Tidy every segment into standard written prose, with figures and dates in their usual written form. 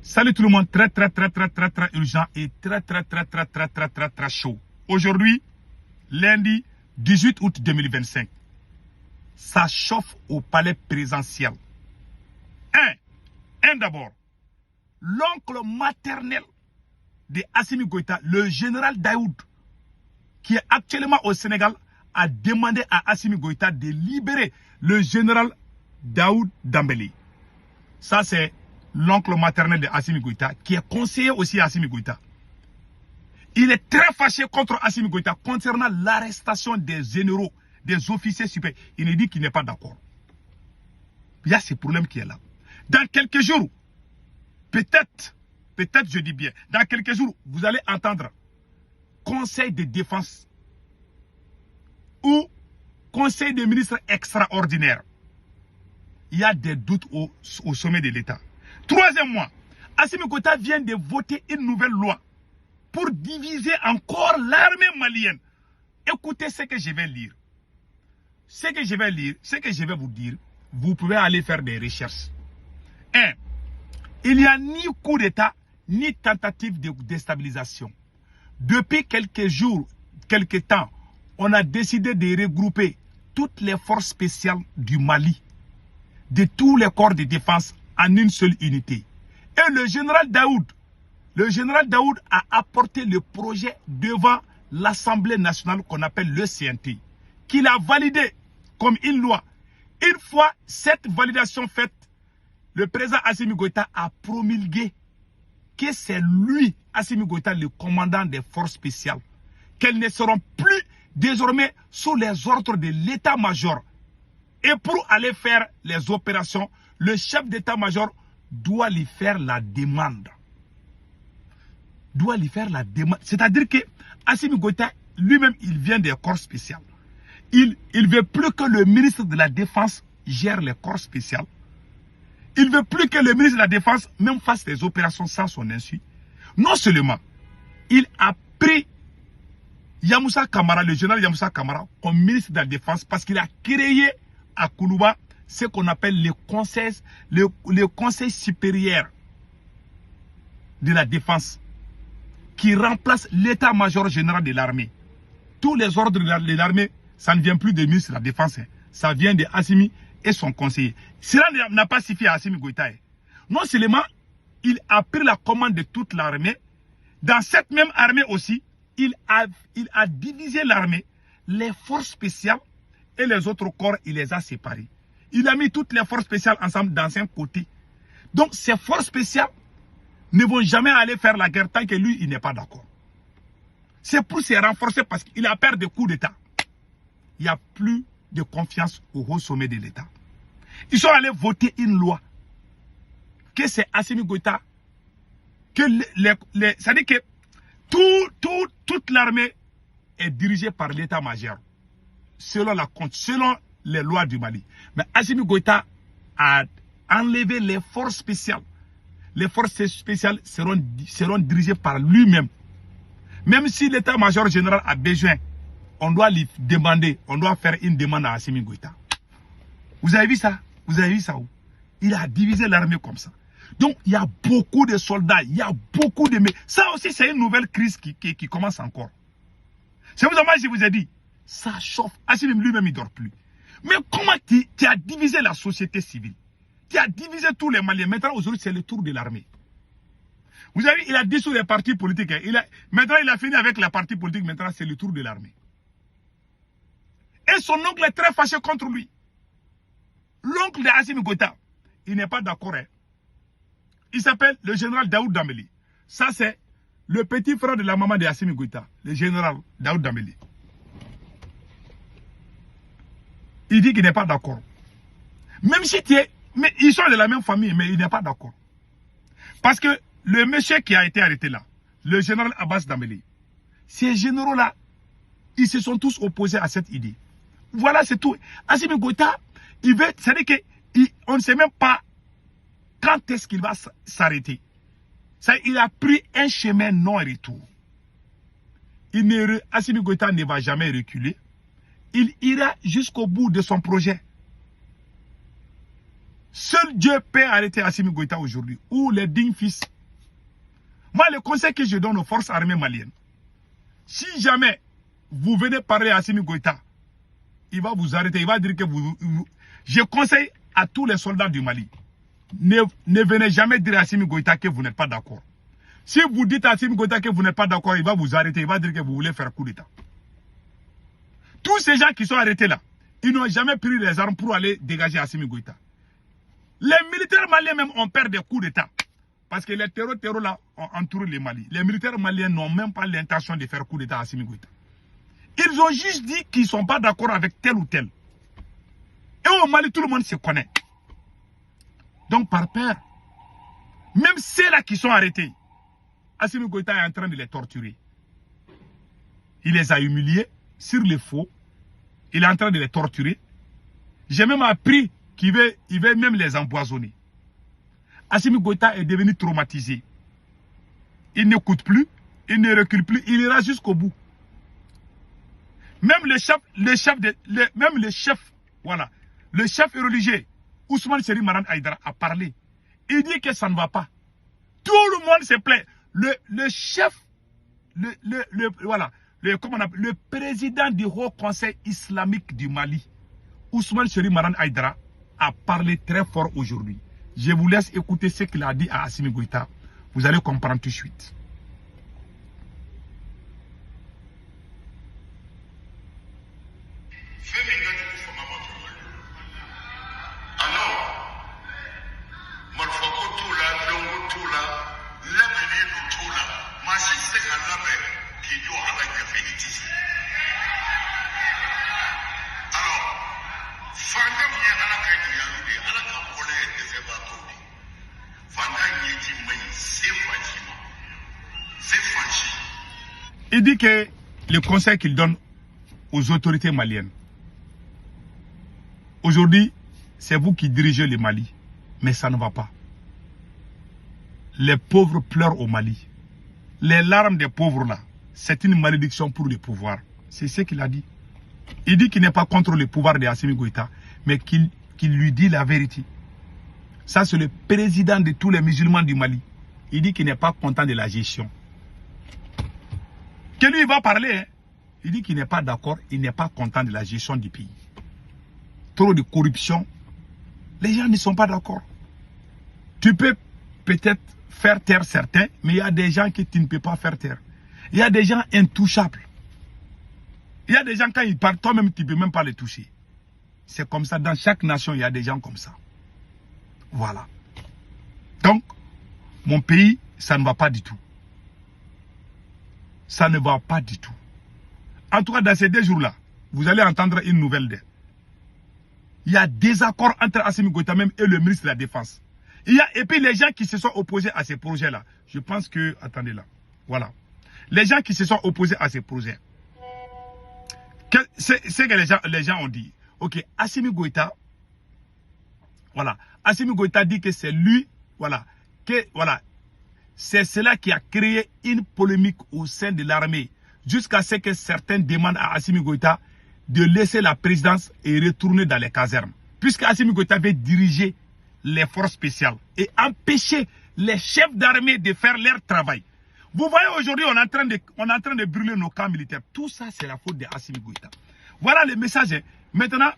Salut tout le monde, très urgent et très chaud. Aujourd'hui, lundi 18 août 2025, ça chauffe au palais présidentiel. Un d'abord, l'oncle maternel de Assimi Goïta, le général Daoud, qui est actuellement au Sénégal, a demandé à Assimi Goïta de libérer le général Daoud Dambélé. Ça, c'est l'oncle maternel de Assimi Goïta, qui est conseiller aussi à Assimi Goïta. Il est très fâché contre Assimi Goïta concernant l'arrestation des généraux, des officiers supérieurs. Il nous dit qu'il n'est pas d'accord. Il y a ce problème qui est là. Dans quelques jours, peut-être je dis bien, dans quelques jours, vous allez entendre Conseil de défense ou Conseil des ministres extraordinaire. Il y a des doutes au sommet de l'État. Troisièmement, Assimi Goïta vient de voter une nouvelle loi pour diviser encore l'armée malienne. Écoutez ce que je vais lire. Ce que je vais vous dire, vous pouvez aller faire des recherches. Il n'y a ni coup d'État, ni tentative de déstabilisation. Depuis quelques jours, quelques temps, on a décidé de regrouper toutes les forces spéciales du Mali, de tous les corps de défense en une seule unité. Et le général Daoud a apporté le projet devant l'Assemblée nationale qu'on appelle le CNT, qu'il a validé comme une loi. Une fois cette validation faite, le président Assimi Goïta a promulgué que c'est lui, Assimi Goïta, le commandant des forces spéciales, qu'elles ne seront plus désormais sous les ordres de l'état-major. Et pour aller faire les opérations, le chef d'état-major doit lui faire la demande. C'est-à-dire que Assimi Goïta, lui-même, il vient des corps spéciaux. Il ne veut plus que le ministre de la Défense gère les corps spéciaux. Il ne veut plus que le ministre de la Défense même fasse des opérations sans son insu. Non seulement, il a pris Yamoussa Kamara, le général Yamoussa Kamara, comme ministre de la Défense parce qu'il a créé à Koulouba ce qu'on appelle le conseil supérieur de la défense qui remplace l'état-major général de l'armée. Tous les ordres de l'armée, ça ne vient plus du ministre de la Défense, ça vient de Assimi et son conseiller. Cela n'a pas suffi à Assimi Goïta. Non seulement il a pris la commande de toute l'armée, dans cette même armée aussi, il a divisé l'armée, les forces spéciales et les autres corps, il les a séparés. Il a mis toutes les forces spéciales ensemble dans un côté. Donc ces forces spéciales ne vont jamais aller faire la guerre tant que lui, il n'est pas d'accord. C'est pour se renforcer parce qu'il a peur de coups d'État. Il n'y a plus de confiance au haut sommet de l'État. Ils sont allés voter une loi que c'est Assimi Goïta, que c'est-à-dire que toute l'armée est dirigée par l'état-major, selon les lois du Mali. Mais Assimi Goïta a enlevé les forces spéciales. Les forces spéciales seront dirigées par lui-même. Même si l'état-major général a besoin, on doit lui demander, on doit faire une demande à Assimi Goïta. Vous avez vu ça? Vous avez vu ça où? Il a divisé l'armée comme ça. Donc, il y a beaucoup de soldats, il y a beaucoup de... Ça aussi, c'est une nouvelle crise qui commence encore. C'est vous je vous ai dit, ça chauffe. Assimi lui-même, il ne dort plus. Mais comment tu as divisé la société civile? Tu as divisé tous les Maliens. Maintenant, aujourd'hui, c'est le tour de l'armée. Vous avez vu, il a dissous les partis politiques. Maintenant, il a fini avec les partis politiques. Maintenant, c'est le tour de l'armée. Et son oncle est très fâché contre lui. L'oncle de Assimi Goïta, il n'est pas d'accord. Il s'appelle le général Daoud Dambélé. Ça, c'est le petit frère de la maman de Assimi Goïta, le général Daoud Dambélé. Il dit qu'il n'est pas d'accord. Même si mais ils sont de la même famille, mais il n'est pas d'accord. Parce que le monsieur qui a été arrêté là, le général Abbas Dambélé, ces généraux-là, ils se sont tous opposés à cette idée. Voilà, c'est tout. Assimi Goïta, il veut, c'est-à-dire qu'on ne sait même pas quand est-ce qu'il va s'arrêter. Il a pris un chemin non-retour. Assimi Goïta ne va jamais reculer. Il ira jusqu'au bout de son projet. Seul Dieu peut arrêter Assimi Goïta aujourd'hui, ou les dignes fils Moi, le conseil que je donne aux forces armées maliennes, si jamais vous venez parler à Assimi Goïta, il va vous arrêter, il va dire que je conseille à tous les soldats du Mali, ne venez jamais dire à Assimi Goïta que vous n'êtes pas d'accord. Si vous dites à Assimi Goïta que vous n'êtes pas d'accord, il va vous arrêter, il va dire que vous voulez faire coup d'État. Tous ces gens qui sont arrêtés là, ils n'ont jamais pris les armes pour aller dégager Assimi Goïta. Les militaires maliens même ont peur des coups d'État. Parce que les terroristes là ont entouré les Mali. Les militaires maliens n'ont même pas l'intention de faire coup d'État à Assimi Goïta. Ils ont juste dit qu'ils ne sont pas d'accord avec tel ou tel. Et au Mali, tout le monde se connaît. Donc par peur, même ceux-là qui sont arrêtés, Assimi Goïta est en train de les torturer. Il les a humiliés sur les faux. Il est en train de les torturer. J'ai même appris qu'il veut même les empoisonner. Assimi Goïta est devenu traumatisé. Il n'écoute plus, il ne recule plus, il ira jusqu'au bout. Même le chef religieux, Ousmane Seri Maran Haïdara, a parlé. Il dit que ça ne va pas. Tout le monde se plaît. Le président du Haut Conseil islamique du Mali, Ousmane Seri Maran Haïdara, a parlé très fort aujourd'hui. Je vous laisse écouter ce qu'il a dit à Assimi Goïta. Vous allez comprendre tout de suite. Il dit que le conseil qu'il donne aux autorités maliennes, aujourd'hui, c'est vous qui dirigez le Mali, mais ça ne va pas. Les pauvres pleurent au Mali. Les larmes des pauvres là, c'est une malédiction pour le pouvoir. C'est ce qu'il a dit. Il dit qu'il n'est pas contre le pouvoir de Assimi Goïta, mais qu'il lui dit la vérité. Ça, c'est le président de tous les musulmans du Mali. Il dit qu'il n'est pas content de la gestion. Que lui, il va parler. Hein. Il dit qu'il n'est pas d'accord, il n'est pas content de la gestion du pays. Trop de corruption. Les gens ne sont pas d'accord. Tu peux peut-être faire taire certains, mais il y a des gens que tu ne peux pas faire taire. Il y a des gens intouchables. Il y a des gens, quand ils parlent, toi-même, tu ne peux même pas les toucher. C'est comme ça. Dans chaque nation, il y a des gens comme ça. Voilà. Donc, mon pays, ça ne va pas du tout. Ça ne va pas du tout. En tout cas, dans ces 2 jours-là, vous allez entendre une nouvelle d'elle. Il y a des accords entre Assimi Goïta même et le ministre de la Défense. Et puis les gens qui se sont opposés à ces projets-là, je pense que... Attendez là. Voilà. Les gens qui se sont opposés à ces projets. C'est que les gens ont dit. Ok, Assimi Goïta, voilà. Assimi Goïta dit que c'est lui, voilà. C'est cela qui a créé une polémique au sein de l'armée. Jusqu'à ce que certains demandent à Assimi Goïta de laisser la présidence et retourner dans les casernes. Puisque Assimi Goïta veut diriger les forces spéciales et empêcher les chefs d'armée de faire leur travail. Vous voyez, aujourd'hui, on est en train de brûler nos camps militaires. Tout ça, c'est la faute de Assimi Goïta. Voilà le message. Maintenant,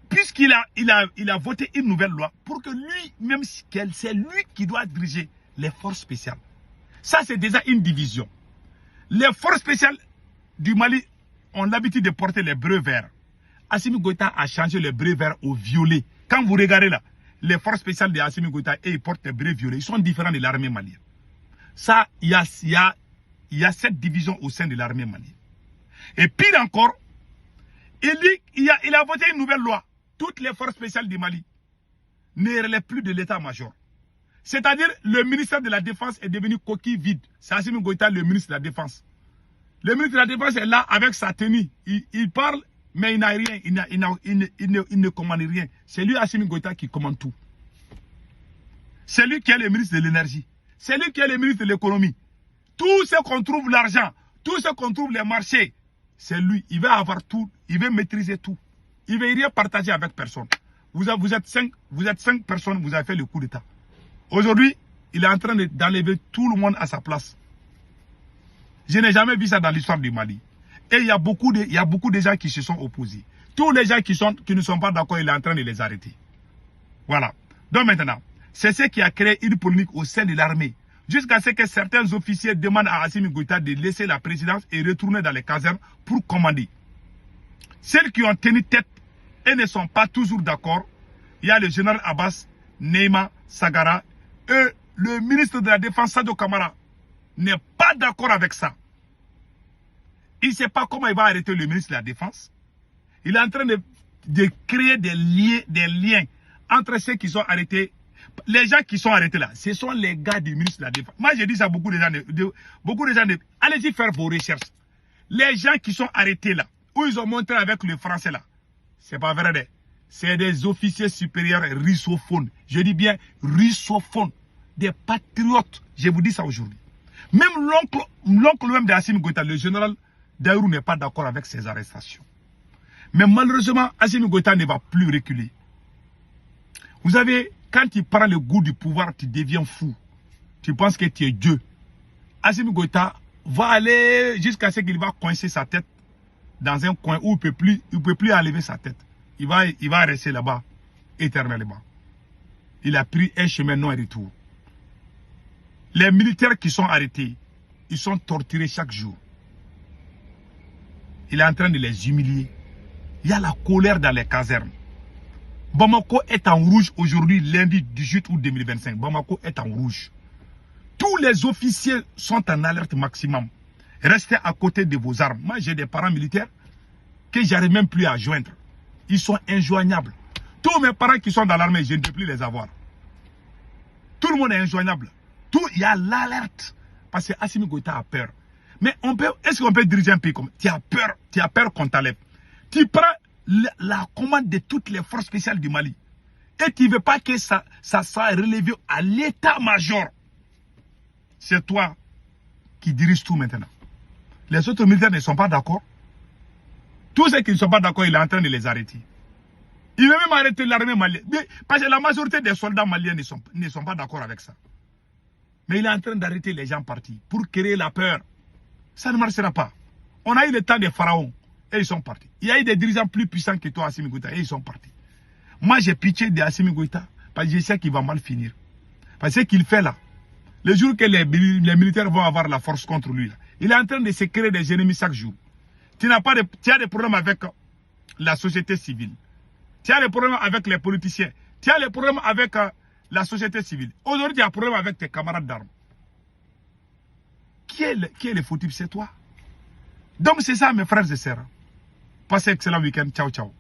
puisqu'il a voté une nouvelle loi pour que lui-même, c'est lui qui doit diriger les forces spéciales. Ça, c'est déjà une division. Les forces spéciales du Mali ont l'habitude de porter les bleus verts. Assimi Goïta a changé le bleu vert au violet. Quand vous regardez là, les forces spéciales de Assimi Goïta, ils portent les bleus violets. Ils sont différents de l'armée malienne. Ça, il y a cette division au sein de l'armée malienne. Et pire encore, il a voté une nouvelle loi. Toutes les forces spéciales du Mali ne relèvent plus de l'état-major. C'est-à-dire, le ministère de la Défense est devenu coquille vide. C'est Assimi Goïta, le ministre de la Défense. Le ministre de la Défense est là avec sa tenue. Il parle, mais il n'a rien. Il ne commande rien. C'est lui, Assimi Goïta, qui commande tout. C'est lui qui est le ministre de l'énergie. C'est lui qui est le ministre de l'économie. Tout ce qu'on trouve l'argent, tout ce qu'on trouve les marchés, c'est lui. Il va avoir tout. Il va maîtriser tout. Il ne va rien partager avec personne. Vous êtes 5 personnes, vous avez fait le coup d'État. Aujourd'hui, il est en train d'enlever tout le monde à sa place. Je n'ai jamais vu ça dans l'histoire du Mali. Et il y a beaucoup de gens qui se sont opposés. Tous les gens qui ne sont pas d'accord, il est en train de les arrêter. Voilà. Donc maintenant, c'est ce qui a créé une polémique au sein de l'armée. Jusqu'à ce que certains officiers demandent à Assimi Goïta de laisser la présidence et retourner dans les casernes pour commander. Celles qui ont tenu tête et ne sont pas toujours d'accord, il y a le général Abbas, Neima Sagara et le ministre de la Défense, Sadio Kamara, n'est pas d'accord avec ça. Il ne sait pas comment il va arrêter le ministre de la Défense. Il est en train de créer des liens entre ceux qui sont arrêtés. Les gens qui sont arrêtés là, ce sont les gars du ministre de la Défense. Moi, je dis ça à beaucoup de gens. Allez-y faire vos recherches. Les gens qui sont arrêtés là, où ils ont montré avec le français là, c'est pas vrai. C'est des officiers supérieurs russophones. Je dis bien russophones. Des patriotes. Je vous dis ça aujourd'hui. Même l'oncle même d'Assimi Goïta, le général Daourou, n'est pas d'accord avec ces arrestations. Mais malheureusement, Assimi Goïta ne va plus reculer. Vous savez, quand tu prends le goût du pouvoir, tu deviens fou. Tu penses que tu es Dieu. Assimi Goïta va aller jusqu'à ce qu'il va coincer sa tête dans un coin où il ne peut plus enlever sa tête. Il va rester là-bas éternellement. Il a pris un chemin non retour. Les militaires qui sont arrêtés, ils sont torturés chaque jour. Il est en train de les humilier. Il y a la colère dans les casernes. Bamako est en rouge aujourd'hui, lundi 18 août 2025. Bamako est en rouge. Tous les officiers sont en alerte maximum. Restez à côté de vos armes. Moi, j'ai des parents militaires que j'arrive même plus à joindre. Ils sont injoignables. Tous mes parents qui sont dans l'armée, je ne peux plus les avoir. Tout le monde est injoignable. Il y a l'alerte. Parce que Assimi Goïta a peur. Mais est-ce qu'on peut diriger un pays comme ça? Tu as peur qu'on t'enlève. Tu prends la commande de toutes les forces spéciales du Mali. Et tu ne veux pas que ça soit relevé à l'état-major. C'est toi qui diriges tout maintenant. Les autres militaires ne sont pas d'accord. Tous ceux qui ne sont pas d'accord, il est en train de les arrêter. Il veut même arrêter l'armée malienne. Parce que la majorité des soldats maliens ne sont pas d'accord avec ça. Mais il est en train d'arrêter les gens partis pour créer la peur. Ça ne marchera pas. On a eu le temps des pharaons et ils sont partis. Il y a eu des dirigeants plus puissants que toi, Assimi Goïta, et ils sont partis. Moi, j'ai pitié d'Assimi Goïta parce que je sais qu'il va mal finir. Parce que ce qu'il fait là, le jour que les militaires vont avoir la force contre lui, là, il est en train de se créer des ennemis chaque jour. Tu as des problèmes avec la société civile. Tu as des problèmes avec les politiciens. Tu as des problèmes avec la société civile. Aujourd'hui, tu as des problèmes avec tes camarades d'armes. Qui est le fautif? C'est toi. Donc c'est ça, mes frères et sœurs. Passez un excellent week-end. Ciao, ciao.